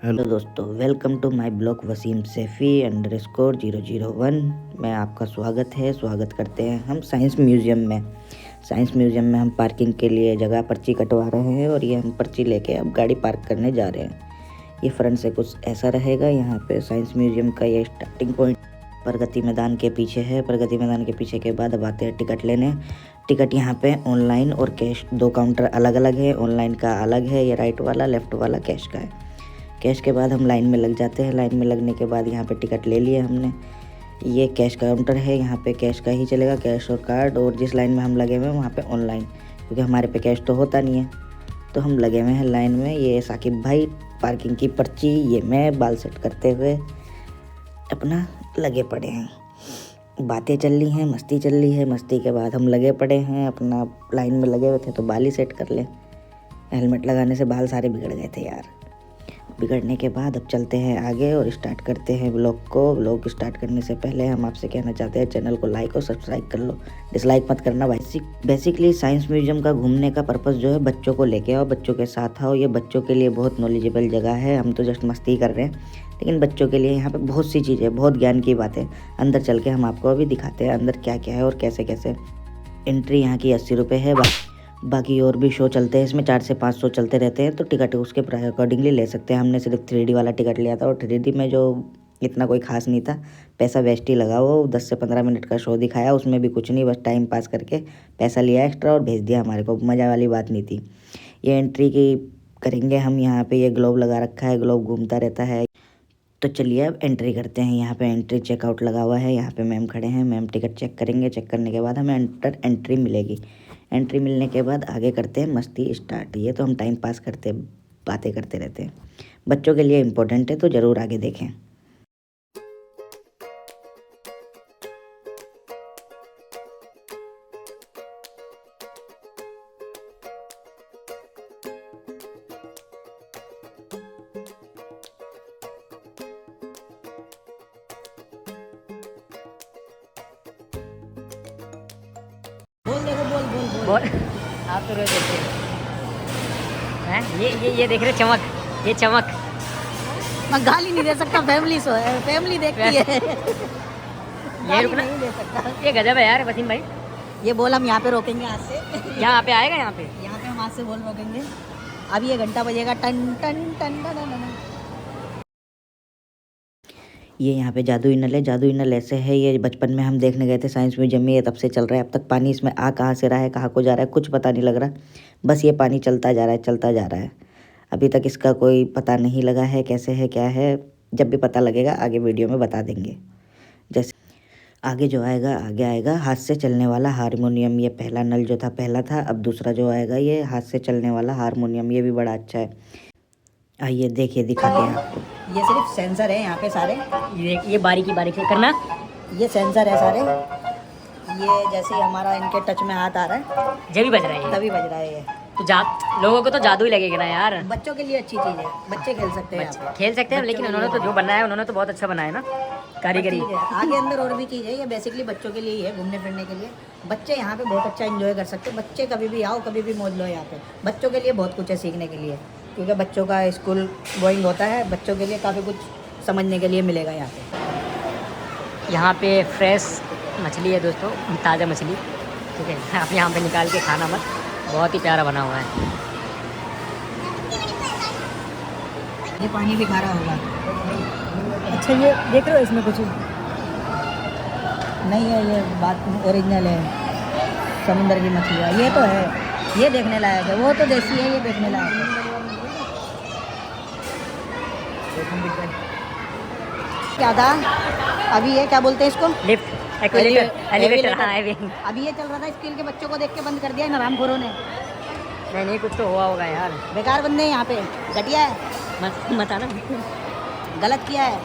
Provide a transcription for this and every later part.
Hello दोस्तों, welcome to my blog Wasim Saifi _001। मैं आपका स्वागत करते हैं हम साइंस म्यूज़ियम में। हम पार्किंग के लिए जगह पर्ची कटवा रहे हैं और ये हम पर्ची लेके अब गाड़ी पार्क करने जा रहे हैं। ये फ्रंट से कुछ ऐसा रहेगा। यहाँ पे साइंस म्यूज़ियम का ये स्टार्टिंग पॉइंट प्रगति मैदान के पीछे है। प्रगति मैदान के पीछे के बाद अब आते हैं टिकट लेने। टिकट यहाँ पे ऑनलाइन और कैश, दो काउंटर अलग अलग है। ऑनलाइन का अलग है, ये राइट वाला, लेफ़्ट वाला कैश का है। कैश के बाद हम लाइन में लग जाते हैं। लाइन में लगने के बाद यहाँ पे टिकट ले लिए हमने। ये कैश काउंटर है, यहाँ पे कैश का ही चलेगा, कैश और कार्ड। और जिस लाइन में हम लगे हुए हैं वहाँ पे ऑनलाइन, क्योंकि हमारे पे कैश तो होता नहीं है, तो हम लगे हुए हैं लाइन में। ये साकिब भाई पार्किंग की पर्ची, ये मैं बाल सेट करते हुए अपना लगे पड़े हैं। बातें चल रही हैं, मस्ती चल रही है। मस्ती के बाद हम लगे पड़े हैं अपना, लाइन में लगे हुए थे तो बाल ही सेट कर ले। हेलमेट लगाने से बाल सारे बिगड़ गए थे यार। बिगड़ने के बाद अब चलते हैं आगे और स्टार्ट करते हैं व्लॉग को। व्लॉग स्टार्ट करने से पहले हम आपसे कहना चाहते हैं, चैनल को लाइक और सब्सक्राइब कर लो, डिसलाइक मत करना भाई। बेसिकली साइंस म्यूजियम का घूमने का पर्पज़ जो है, बच्चों को लेके आओ, बच्चों के साथ आओ। ये बच्चों के लिए बहुत नॉलेजेबल जगह है। हम तो जस्ट मस्ती कर रहे हैं, लेकिन बच्चों के लिए यहाँ पे बहुत सी चीज़ें, बहुत ज्ञान की बातें। अंदर चल के हम आपको अभी दिखाते हैं अंदर क्या क्या है और कैसे कैसे। एंट्री यहाँ की 80 रुपये है। बाकी और भी शो चलते हैं इसमें, 4 से 5 शो चलते रहते हैं, तो टिकट उसके अकॉर्डिंगली ले सकते हैं। हमने सिर्फ 3D वाला टिकट लिया था और 3D में जो इतना कोई खास नहीं था, पैसा वेस्ट ही लगा। वो 10 से 15 मिनट का शो दिखाया, उसमें भी कुछ नहीं, बस टाइम पास करके पैसा लिया एक्स्ट्रा और भेज दिया हमारे को। मज़ा वाली बात नहीं थी। ये एंट्री की करेंगे हम। यहाँ पे ये ग्लोब लगा रखा है, ग्लोब घूमता रहता है। तो चलिए अब एंट्री करते हैं। यहाँ पे एंट्री चेकआउट लगा हुआ है। यहाँ पे मैम खड़े हैं, मैम टिकट चेक करेंगे। चेक करने के बाद हमें एंट्री मिलेगी। एंट्री मिलने के बाद आगे करते हैं मस्ती स्टार्ट। ये तो हम टाइम पास करते, बातें करते रहते हैं। बच्चों के लिए इम्पोर्टेंट है, तो ज़रूर आगे देखें। बोल देखो, बोल बोल बोल बोल। आप तो रोज देखते हैं। ये देख रहे चमक, ये चमक। मैं गाली नहीं दे सकता, फैमिली सो है, फैमिली देखती है। ये गाली रुकना, नहीं दे सकता। ये गजब है यार वसीम भाई। ये बोल हम यहाँ पे रोकेंगे आज से। यहाँ पे आएगा, यहाँ पे यहाँ पे हम आज से बोल रोकेंगे। अभी ये घंटा बजेगा, टन टन टन टन टन टन। ये यहाँ पे जादुई नल है। जादुई नल ऐसे है, ये बचपन में हम देखने गए थे साइंस म्यूजियम में, ये तब से चल रहा है। अब तक पानी इसमें आ कहाँ से रहा है, कहाँ को जा रहा है, कुछ पता नहीं लग रहा। बस ये पानी चलता जा रहा है, चलता जा रहा है। अभी तक इसका कोई पता नहीं लगा है कैसे है, क्या है। जब भी पता लगेगा आगे वीडियो में बता देंगे। जैसे आगे जो आएगा, आगे आएगा हाथ से चलने वाला हारमोनियम। ये पहला नल जो था पहला था, अब दूसरा जो आएगा ये हाथ से चलने वाला हारमोनियम। ये भी बड़ा अच्छा है। आइए देखिए, दिखाते हैं आपको। ये सिर्फ सेंसर है यहाँ पे सारे। ये बारीकी बारीकी करना। ये सेंसर है सारे। ये जैसे ही हमारा इनके टच में हाथ आ रहा है, जब भी बज रहा है ये। तभी बज रहा है ये। तो लोगों को तो जादू ही लगेगा ना यार। बच्चों के लिए अच्छी चीज़ है, बच्चे खेल सकते हैं यहाँ पे। खेल सकते हैं, लेकिन उन्होंने तो जो बनाया है, उन्होंने तो बहुत अच्छा बनाया है ना, कारीगरी। चीज़ है। आगे अंदर और भी चीज़ है, ये बेसिकली बच्चों के लिए ही है, घूमने फिरने के लिए। बच्चे यहाँ पे बहुत अच्छा एंजॉय कर सकते हैं। बच्चे कभी भी आओ, कभी भी मौज लो यहाँ पे। बच्चों के लिए बहुत कुछ है सीखने के लिए, क्योंकि बच्चों का स्कूल गोइंग होता है। बच्चों के लिए काफ़ी कुछ समझने के लिए मिलेगा यहाँ पे। यहाँ पे फ्रेश मछली है दोस्तों, ताज़ा मछली। ठीक है, आप यहाँ पे निकाल के खाना मत, बहुत ही प्यारा बना हुआ है। ये पानी भी खा रहा होगा। अच्छा, ये देख रहे हो, इसमें कुछ नहीं है, ये बात ओरिजिनल है, समुंदर की मछली है। ये तो है, ये देखने लायक है। वो तो देसी है, ये देखने लायक है। क्या था अभी, ये क्या बोलते हैं इसको? Lift, elevator. हाँ, अभी ये चल रहा था, स्कूल के बच्चों को देख के बंद कर दिया इन हरामखोरों ने। नहीं, कुछ तो हुआ होगा यार। बेकार बंदे हैं यहाँ पे, घटिया है, मत आना। गलत किया है।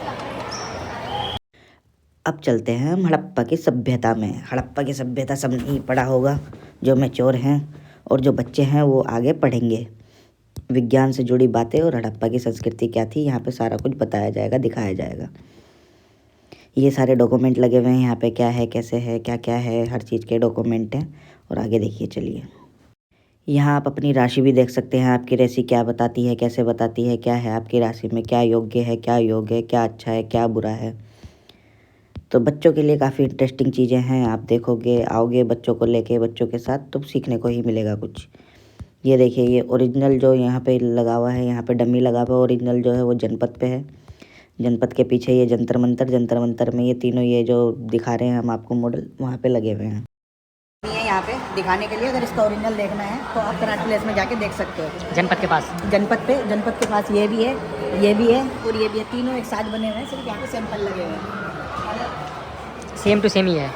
अब चलते हैं हम हड़प्पा की सभ्यता में। हड़प्पा की सभ्यता सब नहीं पढ़ा होगा, जो मैच्योर हैं और जो बच्चे हैं वो आगे पढ़ेंगे। विज्ञान से जुड़ी बातें और हड़प्पा की संस्कृति क्या थी, यहाँ पे सारा कुछ बताया जाएगा, दिखाया जाएगा। ये सारे डॉक्यूमेंट लगे हुए हैं यहाँ पे, क्या है, कैसे है, क्या क्या है, हर चीज़ के डॉक्यूमेंट हैं। और आगे देखिए, चलिए। यहाँ आप अपनी राशि भी देख सकते हैं, आपकी राशि क्या बताती है, कैसे बताती है, क्या है आपकी राशि में, क्या योग्य है, क्या योग है, क्या अच्छा है, क्या बुरा है। तो बच्चों के लिए काफ़ी इंटरेस्टिंग चीज़ें हैं। आप देखोगे, आओगे बच्चों को लेके, बच्चों के साथ, तो सीखने को ही मिलेगा कुछ। ये देखिए, ये ओरिजिनल जो यहाँ पे लगा हुआ है, यहाँ पे डमी लगा हुआ है, ओरिजिनल जो है वो जनपद पे है। जनपद के पीछे ये जंतर मंतर, जंतर मंतर में ये तीनों ये जो दिखा रहे हैं हम आपको मॉडल, वहाँ पे लगे हुए हैं। नहीं है यहाँ पे दिखाने के लिए। अगर इसका ओरिजिनल देखना है तो आप कराट प्लेस में जाके देख सकते हो। जनपद के पास, जनपद के पास ये भी है, ये भी है और ये भी है। तीनों एक साथ बने हुए हैं, सिर्फ यहाँ पे सैंपल लगे हुए हैं। सेम टू सेम ही है,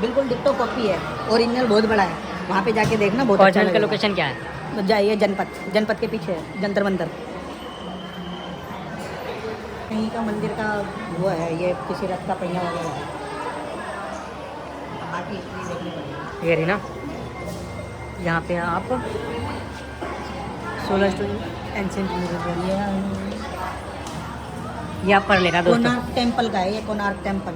बिल्कुल डिट्टो कॉपी है। ओरिजिनल बहुत बड़ा है, वहाँ पे जाके देखना बहुत अच्छा ओरिजिनल का लगेगा। लोकेशन क्या है? तो जाइए जनपद के पीछे है जंतर मंतर। कहीं का मंदिर का वो है, ये किसी रथ का पहिया वगैरह है। बाकी हिस्ट्री देखने को ये रही ना, यहाँ पे आप 16 स्टोरी एंशिएंट ये आप पढ़ लेना दोस्तों। कोणार्क टेम्पल का है ये, कोणार्क टेम्पल।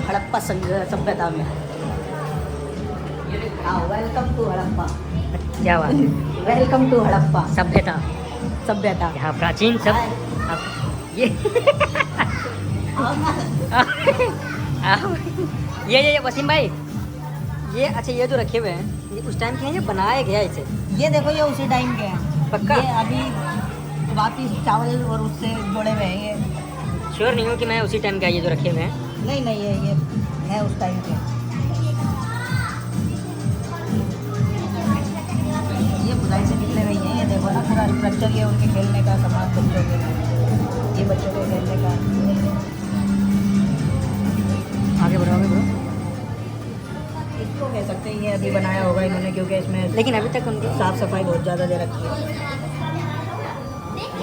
हड़प्पा सभ्यता में। हाँ, वेलकम टू हड़प्पा। क्या बात है, वेलकम टू हड़प्पा सभ्यता। यहाँ प्राचीन सब अब ये ये वसीम भाई, ये अच्छा ये जो रखे हुए हैं ये उस टाइम के हैं, ये बनाया गया इसे? ये देखो, ये उसी टाइम के हैं पक्का? ये अभी वापिस चावल और उससे जोड़े हुए हैं ये। श्योर नहीं हूँ कि मैं उसी टाइम का ये जो रखे हुए हैं। नहीं ये है उस टाइम के। ये बुराई से निकले हुए हैं। ये देखो ना, पूरा स्ट्रक्चर ये उनके खेलने का सामान, बच्चों के, ये बच्चों के खेलने का। आगे बढ़ो इसको कह सकते हैं ये अभी बनाया होगा इन्होंने, क्योंकि इसमें लेकिन अभी तक उनकी साफ़ सफाई बहुत ज़्यादा दे रखी है।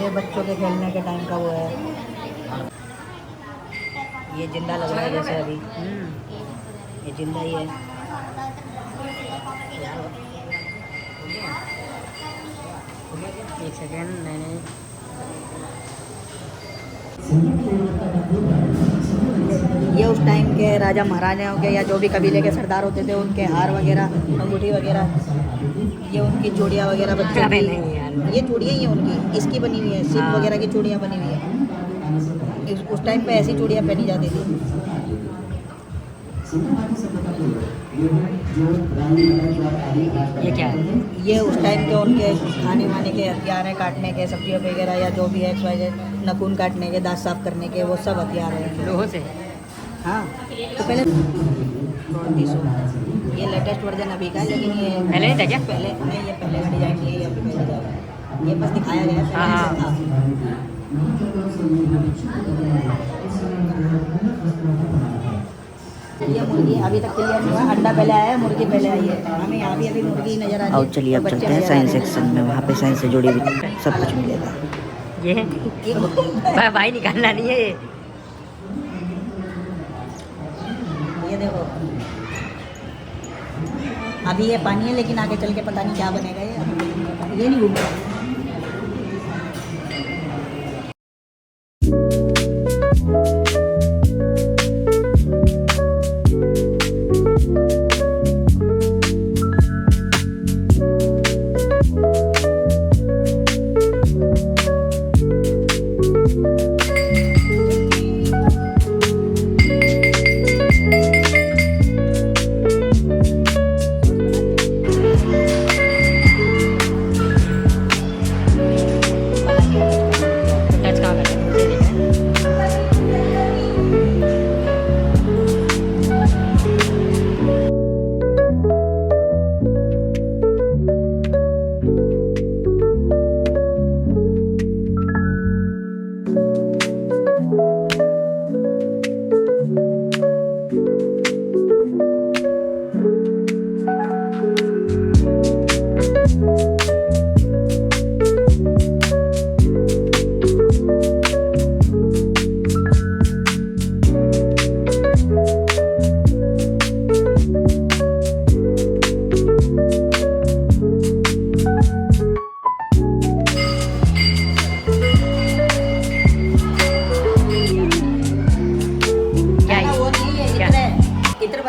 ये बच्चों के खेलने के टाइम का वो है। ये जिंदा लग रहा है जैसे अभी, ये जिंदा ही है। एक सेकेंड, नहीं ये उस टाइम के राजा महाराजाओं के या जो भी कबीले के सरदार होते थे, उनके हार वगैरह, अंगूठी वगैरह, ये उनकी चूड़ियाँ वगैरह बच्चों अबे की। नहीं यार, ये चूड़ियाँ ही हैं उनकी, इसकी बनी हुई है, सिप वगैरह की चूड़ियाँ बनी हुई है। उस टाइम पे ऐसी चूड़ियाँ पहनी जाती थी। ये क्या है? ये उस टाइम के उनके खाने वाने के हथियार हैं, काटने के सब्जियों वगैरह या जो भी है, नखून काटने के, दांत साफ करने के, वो सब हथियार हैं। लोहो से? हाँ, तो पहले ये लेटेस्ट वर्जन अभी का है, लेकिन ये पहले नहीं था क्या? पहले नहीं, ये पहले का डिजाइन नहीं है, ये अभी का डिजाइन है। ये बस दिखाया गया है, हाँ, पहले से था। ये मुर्गी अभी तक क्लियर नहीं हुआ, अंडा पहले आया है, मुर्गी पहले आई है। हमें यहाँ भी अभी मुर्गी नजर आ रही है। और चलिए अब और चलते बच्चे हैं नजर आ साइंस रहे हैं। सेक्शन में, वहाँ पे साइंस से जुड़ी हुई सब कुछ मिलेगा। ये भाई निकालना नहीं है ये देखो, अभी ये पानी है, लेकिन आगे चल के पता नहीं क्या बनेगा। ये नहीं घूम रहा।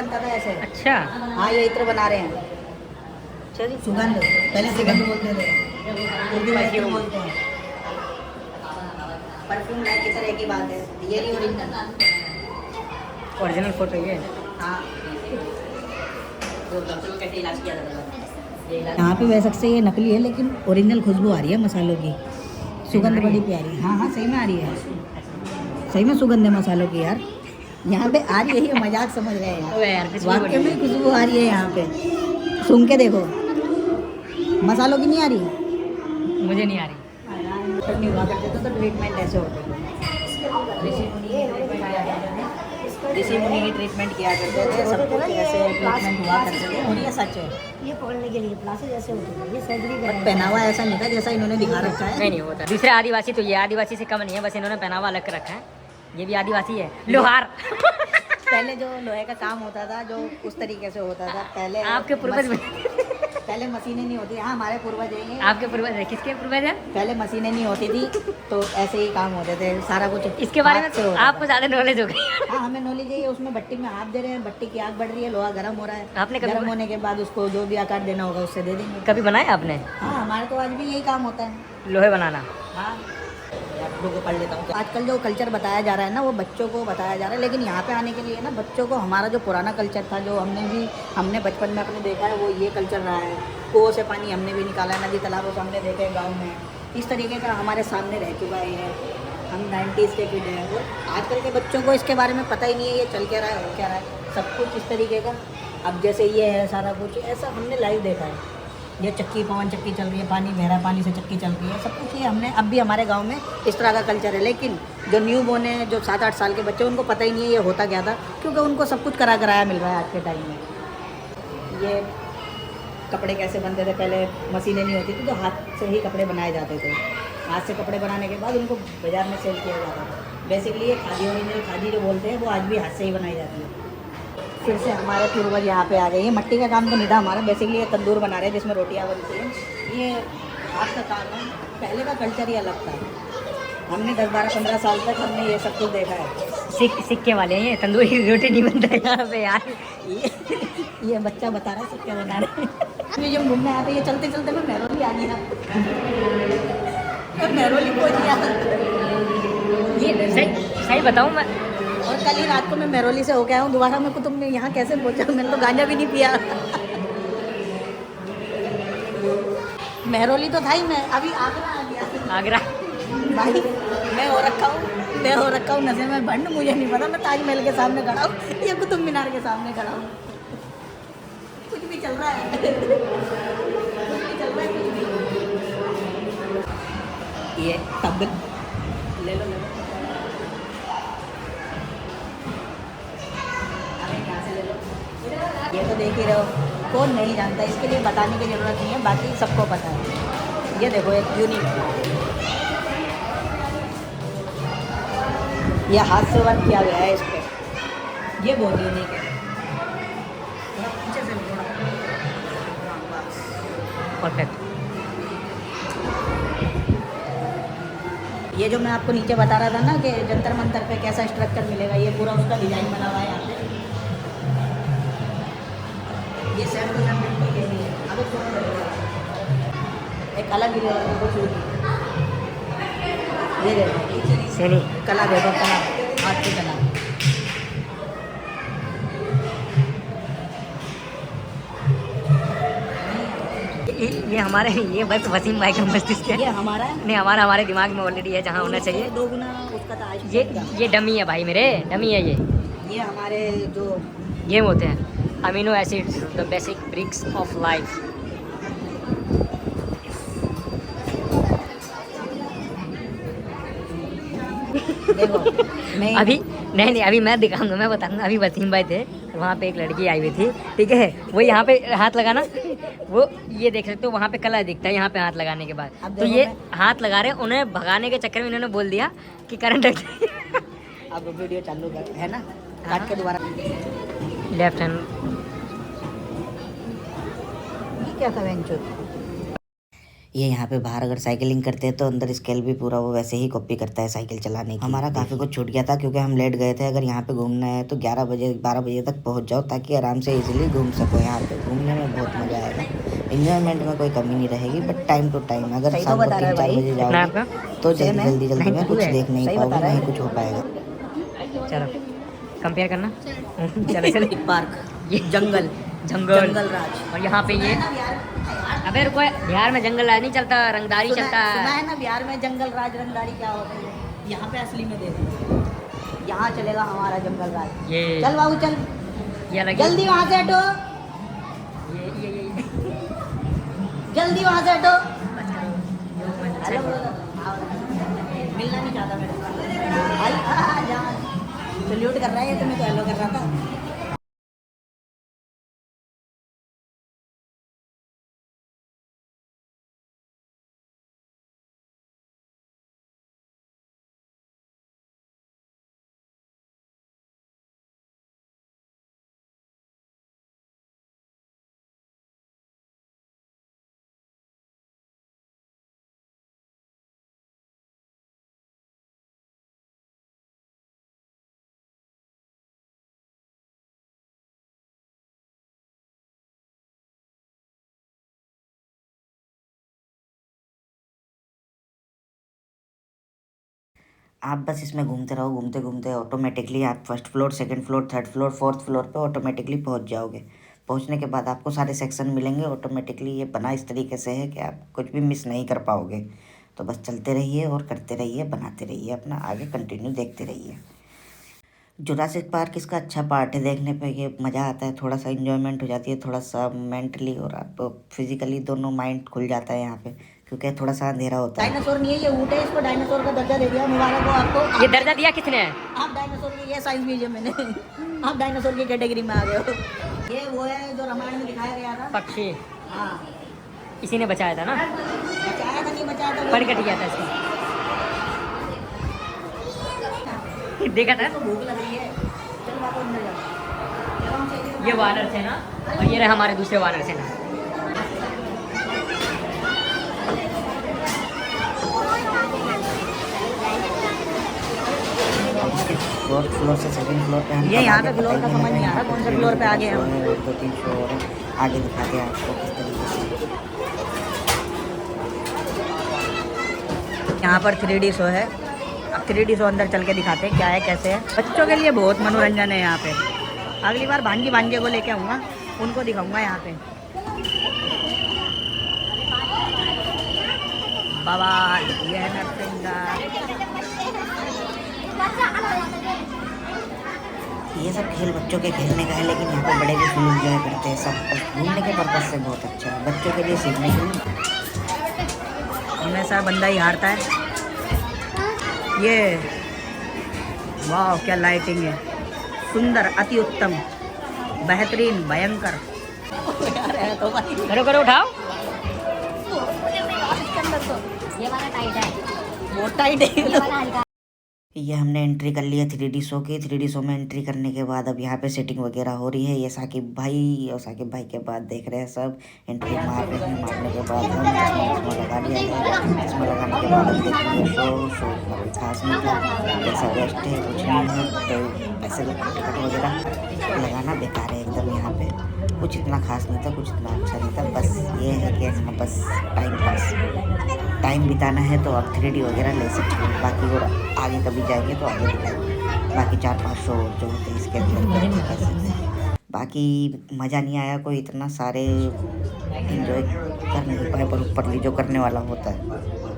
बनता था ऐसे। अच्छा हाँ ये इत्र बना रहे हैं। चलिए सुगंध, पहले सुगंध बोलते थे, उर्दू में इत्र बोलते हैं। परफ्यूम लाइक की तरह की बात है, ये नहीं ओरिजिनल। ओरिजिनल फोटो ये हाँ यहाँ पे वैसे से ये नकली है, लेकिन ओरिजिनल खुशबू आ रही है मसालों की, सुगंध बड़ी प्यारी। हाँ हाँ सही में आ रही है, सही में सुगंध है मसालों की यार। यहाँ पे आ रही है, ये मजाक समझ रहे हैं ओए यार, कुछ भी वाकई बोलिए। में खुशबू आ रही है यहाँ पे, सूंघ के देखो। मसालों की नहीं आ रही, मुझे नहीं आ रही। नहीं हुआ करते थे तो ट्रीटमेंट ऐसे होते थे। ऋषि मुनि ही ट्रीटमेंट किया करते थे, सब कुछ ऐसे ट्रीटमेंट हुआ करते थे, और ये सच है। ये पकड़ने के लिए प्लास्टिक जैसे होते थे, ये सर्जरी बट पहनावा ऐसा नहीं था जैसा इन्होंने दिखा रखा है। नहीं नहीं होता। दूसरे आदिवासी तो ये आदिवासी से कम नहीं है, बस इन्होंने पहनावा अलग कर रखा है। ये भी आदिवासी है, लोहार। पहले जो लोहे का काम होता था, जो उस तरीके से होता था पहले। आपके पूर्वज पहले मशीनें नहीं होती। हाँ हमारे पूर्वज हैं ये। आपके पूर्वज है, किसके पूर्वज है? पहले मशीनें नहीं होती थी तो ऐसे ही काम होते थे, सारा कुछ इसके बारे में हाथ से होता आपको ज़्यादा नॉलेज हो गई। था। हाँ हमें नॉलेज है, उसमें भट्टी में हाथ दे रहे हैं, भट्टी की आग बढ़ रही है, लोहा गर्म हो रहा है। आपने कभी गर्म होने के बाद उसको जो भी आकार देना होगा उससे दे देंगे। कभी बनाया आपने हाँ हमारे तो आज भी यही काम होता है। लोहे बनाना? हाँ को पढ़ लेता हूँ। आजकल जो कल्चर बताया जा रहा है ना, वो बच्चों को बताया जा रहा है, लेकिन यहाँ पे आने के लिए ना बच्चों को हमारा जो पुराना कल्चर था, जो हमने बचपन में अपने देखा है, वो ये कल्चर रहा है। कुओं से पानी हमने भी निकाला है, नदी तालाबों से हमने देखे हैं गाँव में, इस तरीके का हमारे सामने रह चुका है। हम 90s के किड हैं, और आजकल के बच्चों को इसके बारे में पता ही नहीं है, ये चल क्या रहा है, हो क्या रहा है, सब कुछ इस तरीके का। अब जैसे ये है सारा कुछ ऐसा हमने लाइव देखा है। ये चक्की, पवन चक्की चल रही है, पानी बह रहा है, पानी से चक्की चल रही है, सब कुछ ये हमने अब भी हमारे गांव में इस तरह का कल्चर है। लेकिन जो न्यू बोर्न है, जो 7-8 साल के बच्चे, उनको पता ही नहीं है ये होता क्या था, क्योंकि उनको सब कुछ कराया मिल रहा है आज के टाइम में। ये कपड़े कैसे बनते थे, पहले मशीनें नहीं होती थी तो हाथ से ही कपड़े बनाए जाते थे। हाथ से कपड़े बनाने के बाद उनको बाज़ार में सेल किया जाता था। बेसिकली ये खादी, ओरिजिनल खादी जो बोलते हैं, वो आज भी हाथ से ही बनाई जाती है। फिर से हमारे पूर्वज यहाँ पे आ गए। ये मिट्टी का काम तो नहीं था हमारा, बेसिकली ये तंदूर बना रहे हैं जिसमें रोटियाँ बनती हैं। ये हाथ का काम है, पहले का कल्चर ही अलग था। हमने 10-12-15 साल तक हमने ये सब कुछ देखा है। सिक्के वाले हैं ये, तंदूरी रोटी नहीं बनता है यहाँ पे यार। ये बच्चा बता रहा है सब क्या बना रहे हैं। जब घूमने आते ये चलते चलते मैं मेहरौली आ गया, मेहरौली पहुँच गया। ये सही बताऊँ मैं, और कल ही रात को मैं मेहरौली से होके आया हूँ, दोबारा मैं कुतुब में यहाँ कैसे पहुँचा? मैंने तो गांजा भी नहीं पिया। मेहरौली तो था ही, मैं अभी आगरा आ गया। आगरा भाई मैं हो रखा हूँ नशे में भंड, मुझे नहीं पता मैं ताजमहल के सामने खड़ा हूँ या कुतुब मीनार के सामने खड़ा हूँ। कुछ भी चल रहा है, कुछ भी चल रहा है, कुछ भी। ये तब ले लो। ये तो देख ही रहे हो, कौन नहीं जानता, इसके लिए बताने की ज़रूरत नहीं है, बाकी सबको पता है। ये देखो एक यूनिक, ये हाथ से वर्क किया गया है इस पर, ये बहुत यूनिक है। परफेक्ट। ये जो मैं आपको नीचे बता रहा था ना कि जंतर मंतर पे कैसा स्ट्रक्चर मिलेगा, ये पूरा उसका डिजाइन बना हुआ है यहाँ पे। ये सेट तो के लिए अब एक अलग ही कुछ ये देखो सही कला, देखो कला, हाथ की कला। ये हमारे, ये बस वसीम भाई का मस्तिष्क है। ये हमारा है, नहीं हमारे दिमाग में ऑलरेडी है जहाँ होना चाहिए। 2 गुना उसका था आज ये डमी है भाई मेरे, डमी है ये हमारे जो गेम होते हैं। Amino acids, the basic bricks of life. देखो मैं अभी नहीं अभी मैं दिखाऊंगा, मैं बताऊंगा। अभी वसीम भाई थे, वहाँ पे एक लड़की आई हुई थी, ठीक है, वो यहाँ पे हाथ लगाना, वो ये देख सकते हो वहाँ पे कलर दिखता है यहाँ पे हाथ लगाने के बाद। अब तो देखो ये मैं- हाथ लगा रहे, उन्हें भगाने के चक्कर में इन्होंने बोल दिया कि करंट अब वीडियो चालू कर है ना, काट के दोबारा। Left hand. ये क्या था वेंचर? ये यहाँ पे बाहर अगर साइकिलिंग करते हैं तो अंदर स्केल भी पूरा वो वैसे ही कॉपी करता है साइकिल चलाने की। हमारा काफ़ी कुछ छूट गया था क्योंकि हम लेट गए थे। अगर यहाँ पे घूमना है तो 11 बजे 12 बजे तक पहुँच जाओ ताकि आराम से इजीली घूम सको। यहाँ पे घूमने में बहुत मज़ा आएगा, इंजॉयमेंट में कोई कमी नहीं रहेगी, बट टाइम टू टाइम। अगर सही तो शाम को बता रहा है 3-4 भाई। बजे कितना जाओगे आपका? तो सेम है, जल्दी में कुछ 92 देख नहीं सही पाओगे, बता रहा नहीं है। कुछ हो पाएगा। चलो कंपेयर करना। चलो चलो। पार्क, ये जंगल, जंगल जंगल राज। और यहाँ पे ये अबे रुको, बिहार में जंगल राज नहीं चलता, रंगदारी चलता सुना है। है ना बिहार में जंगल राज रंगदारी क्या होता है। यहाँ पे असली में देखो, यहाँ चलेगा हमारा जंगल राज। ये चल बाबू चल, ये अलग जल्दी वहाँ से हटो, ये जल्दी वहाँ से हटो। अच्छा हेलो है। मिलना नहीं चाहता मेरे को। भाई जान सल्यूट कर रहा है, तुम्हें तो हेलो कर रहा था। आप बस इसमें घूमते रहो, घूमते घूमते ऑटोमेटिकली आप first floor, second floor, third floor, fourth floor पे ऑटोमेटिकली पहुंच जाओगे। पहुंचने के बाद आपको सारे सेक्शन मिलेंगे ऑटोमेटिकली। ये बना इस तरीके से है कि आप कुछ भी मिस नहीं कर पाओगे। तो बस चलते रहिए और करते रहिए, बनाते रहिए, अपना आगे कंटिन्यू देखते रहिए। जुरासिक पार्क इसका अच्छा पार्ट है, देखने पे ये मज़ा आता है, थोड़ा सा इन्जॉयमेंट हो जाती है, थोड़ा सा मेंटली और आप फिजिकली दोनों माइंड खुल जाता है यहाँ पे, क्योंकि थोड़ा सा अंधेरा होता है। डायनासोर नहीं है ये, ऊँट है, इसको डायनासोर का दर्जा दे दिया। मुबारक हो आपको। ये दर्जा दिया किसने? आप डायनासोर की, ये साइंस म्यूजियम में आप डायनासोर की कैटेगरी में आ गए हो। ये वो है जो रामायण में दिखाया गया था। पक्षी हाँ, इसी ने बचाया था ना, बचाया था नहीं बचाया था, पर कट गया था इसका। देखा था। तो भूख लग रही है। चल बाबू अंदर जाओ। ये वानर थे ना, और ये रहे हमारे दूसरे वानर थे ना। फोर्थ फ्लोर से सेकंड फ्लोर पे हम ये कब यहाँ आगे पे फ्लोर पता का ही नहीं समझ नहीं आ रहा, कौन से फ्लोर पे आ गए हम। 2-3 शो और आगे दिखाते हैं आपको किस तरीके से। यहाँ पर 3D शो है। अब 3D शो अंदर चल के दिखाते हैं क्या है कैसे है। बच्चों के लिए बहुत मनोरंजन है यहाँ पे। अगली बार भांजे को लेके आऊँगा, उनको दिखाऊंगा यहाँ पे। बवाल, ये है नरसिंगा। ये सब खेल बच्चों के खेलने का है, लेकिन यहाँ पे बड़े भी फुल एंजॉय करते हैं। सब घूमने के पर्पज से बहुत अच्छा है, बच्चों के लिए, सीखने के लिए। हमेशा बंदा ही हारता है। ये वाह क्या लाइटिंग है, सुंदर, अति उत्तम, बेहतरीन, भयंकर। करो करो उठाओ। ये वाला टाइट है, बहुत टाइट है। ये वाला हल्का। ये हमने एंट्री कर लिया 3D शो की। 3D शो में एंट्री करने के बाद अब यहाँ पे सेटिंग वगैरह हो रही है। ये साकिब भाई, और साकिब भाई के बाद देख रहे हैं सब एंट्री मार रहे हैं। मारने के बाद हम चश्मा लगा लिया है। चश्मा लगाने के बाद हम देखेंगे शो इतना कोई खास नहीं था, पैसा वेस्ट है, कुछ नहीं है। तो पैसे टिकट वगैरह लगाना बेकार है एकदम। यहाँ पे कुछ इतना खास नहीं था, कुछ इतना अच्छा नहीं था। बस ये है कि हाँ, बस टाइम बिताना है तो आप 3D वगैरह ले सकते हो। बाकी और आगे कभी जाएंगे तो आगे दिखाएंगे। बाकी 4-5 शो जो होते हैं इसके अंदर। बाकी मज़ा नहीं आया कोई, इतना सारे एंजॉय कर नहीं पाए, पर ऊपरली जो करने वाला होता है।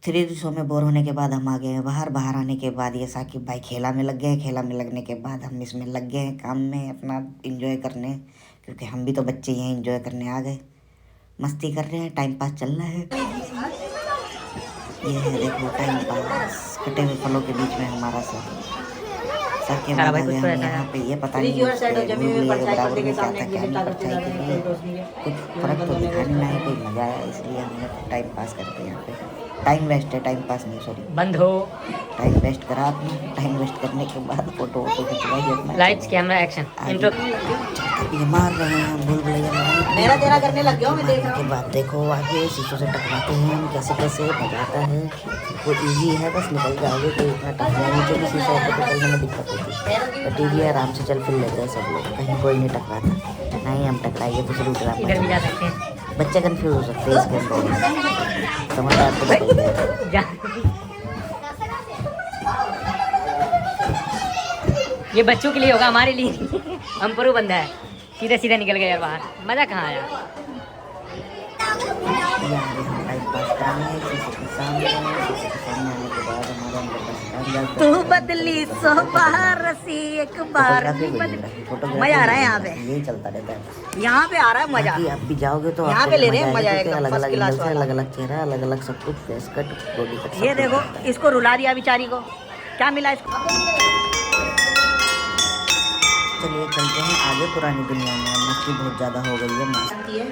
थ्री शो में बोर होने के बाद हम आ गए हैं बाहर। बाहर आने के बाद ये साकिब भाई खेला में लग गए हैं। खेला में लगने के बाद हम इसमें लग गए हैं काम में अपना एंजॉय करने, क्योंकि हम भी तो बच्चे ही हैं, एंजॉय करने आ गए। मस्ती कर रहे हैं, टाइम पास चल रहा है। ये है देखो टाइम पास, कटे हुए फलों के बीच में हमारा सब सर के सारा बाद भाई कुछ आगे तो हम ऐसा यहाँ है। पे ये पता फ्रिज नहीं योर साइड हो, जमी हुई भूल परछाई बराबर पर्दे के में क्या सामने था क्या नहीं परछाई के लिए कुछ फर्क तो दिखा नहीं ना है, कोई मजा आया इसलिए हमने टाइम पास करते हैं यहाँ पे। टाइम वेस्ट है, टाइम पास नहीं, सॉरी बंद हो। टाइम वेस्ट करा आपने। टाइम वेस्ट करने के बाद फोटो वोटो खिंचवाई अपना। Lights camera action intro. ये मार रहे हैं भूल भुलैया मेरा तेरा करने लग गया हूँ, मैं देख रहा के हूँ। बाद देखो आगे शीशों से टकराते हैं हम, कैसे कैसे बजाता है वो इजी है, बस निकल जाओगे तो इतना टकरा है। नीचे भी शीशा होता तो चलने में दिक्कत होती, बट इजी है, आराम से चल फिर लेते हैं सब लोग, कहीं कोई नहीं टकराता। नहीं हम टकराएंगे तो फिर उतरा इधर भी जा सकते हैं। बच्चे कंफ्यूज हो सकते हैं इसके अंदर, समझदार तो निकल जाएगा। जा ये बच्चों के लिए होगा, हमारे लिए नहीं। हम परू बंदा है, सीधा सीधा निकल गए यार बाहर। मजा कहाँ आया। यहाँ हम टाइम पास करेंगे शीशे के सामने आने के बाद हमारे अंदर बस तू बदली सो बाहर रसी एक बार फोटोग्राफी मजा आ रहा है यहाँ पे। यही चलता रहता है। यहाँ पे आ रहा है मजा। बाकी आप भी जाओगे तो यहाँ आपको पे ले भी रहे हैं मजा आएगा, क्योंकि एकदम अलग first अलग class एंगल से वाला। अलग अलग चेहरा, अलग अलग सब कुछ, फेस कट, बॉडी कट, सब ये कुछ देखो होता है। इसको रुला दिया बेचारी को, क्या मिला इसको। चलिए चलते हैं आगे पुरानी दुनिया में। मस्ती बहुत ज़्यादा हो गई है, जानती है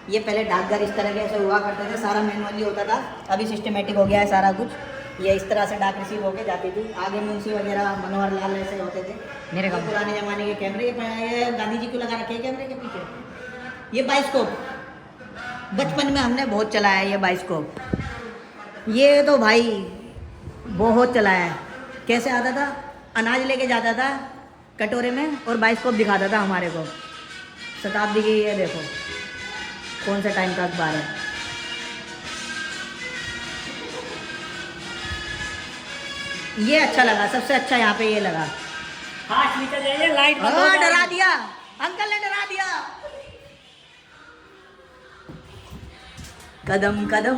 ये पहले डाकघर इस तरह के ऐसे हुआ करते थे, सारा मैनुअली होता था, अभी सिस्टमेटिक हो गया है सारा कुछ। ये इस तरह से डाक रिसीव होके जाती थी। आगे मुंशी वगैरह मनोहर लाल ऐसे होते थे। मेरे ये गाँव में। पुराने ज़माने के कैमरे, ये गांधी जी को लगा रखे हैं कैमरे के पीछे। ये बाइस्कोप बचपन में हमने बहुत चलाया है, ये बाइस्कोप। ये तो भाई बहुत चलाया है। कैसे आता था, अनाज लेके जाता था कटोरे में और बाइस्कोप दिखाता था हमारे को। शताब्दी की ये देखो कौन सा टाइम का अखबार है। ये अच्छा लगा, सबसे अच्छा यहाँ पे ये लगा। लाइट डरा दिया, अंकल ने डरा दिया। कदम कदम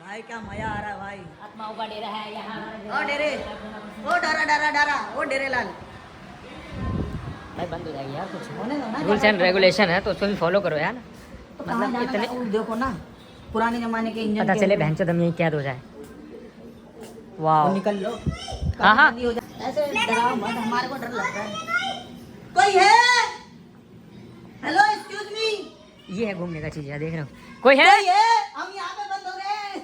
भाई क्या मजा आ रहा है भाई। आत्माओं का डेरा है यहाँ। ओ डेरे, ओ डरा डरा डरा, ओ डेरे लाल भाई बंद हो जाएगी यार कुछ। होने दो ना। रूल्स एंड रेगुलेशन है तो उसको भी फॉलो करो यार। तो कहाँ मतलब जाना इतने था? देखो ना पुराने जमाने के इंजन पता के चले ऊपर। बहन चोद हम यहीं कैद हो जाए। वो वाह निकल लो। हाँ, हाँ। कभी हो जाए। ऐसे डराओ मत, हमारे को डर लगता है। कोई है? Hello excuse me. ये है घूमने का चीज है, देख रहे हो कोई है। कोई है? हम यहाँ पे बंद हो गए।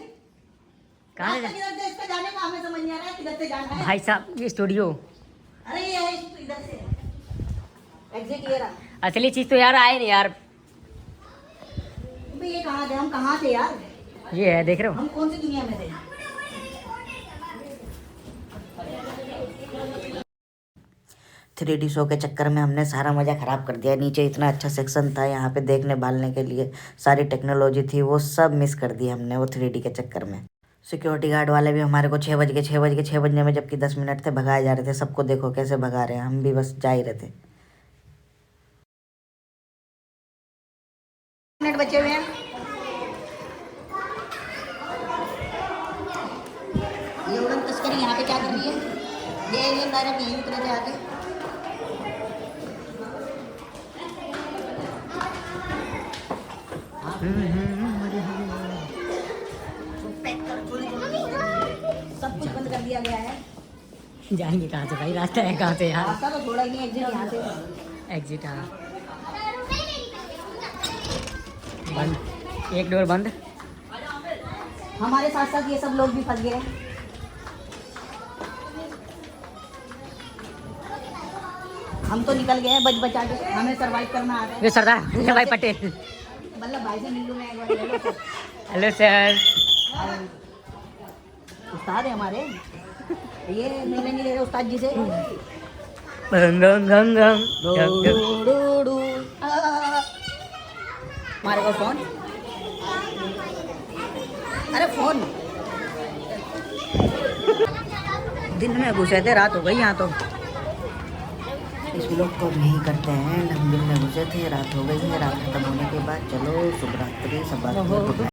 कहाँ रास्ता है? किधर से इसका जाने का हमें समझ नहीं आ रहा है, किधर से जाना है। भाई साहब ये स्टूडियो अरे ये है इधर से एग्जिट ये रहा। असली चीज तो यार आए नहीं यार। अबे ये कहाँ थे, हम कहाँ थे यार, ये है देख रहे हो। हम कौन सी दुनिया में थे। 3D शो के चक्कर में हमने सारा मज़ा ख़राब कर दिया। नीचे इतना अच्छा सेक्शन था यहाँ पे देखने भालने के लिए, सारी टेक्नोलॉजी थी, वो सब मिस कर दी हमने वो 3D के चक्कर में। सिक्योरिटी गार्ड वाले भी हमारे को 6 बजने में जबकि 10 मिनट थे भगाए जा रहे थे। सबको देखो कैसे भगा रहे हैं, हम भी बस जा ही रहे थे। मिनट बचे हुए हैं। ये उड़न तस्करी यहाँ पे क्या कर रही है? ये एलियन डायरेक्ट यहीं उतरे थे आके। सब कुछ बंद कर दिया गया है। जाएंगे कहाँ से भाई, रास्ता है कहाँ से यार। रास्ता तो छोड़ा ही नहीं, एग्जिट यहाँ से। एग्जिट हाँ बंद, एक डोर बंद। हमारे साथ साथ ये सब लोग भी फंस गए। हम तो निकल गए हैं बच बचा के, हमें सरवाइव करना आता है। ये सरदार वल्लभ भाई पटेल। मतलब भाई से मिल लूँ मैं एक बार। Hello sir. Hello sir. उस्ताद है हमारे, ये मिलने नहीं दे रहे उस्ताद जी से। गंग गंग गंग गंग। हमारे को फोन, अरे फोन। दिन में घुसे थे, रात हो गई यहाँ तो। इस व्लॉग को अब यहीं करते हैं। हम दिन में घुसे थे, रात हो गई है। रात खत्म होने के बाद चलो शुभ रात्रि, सब बात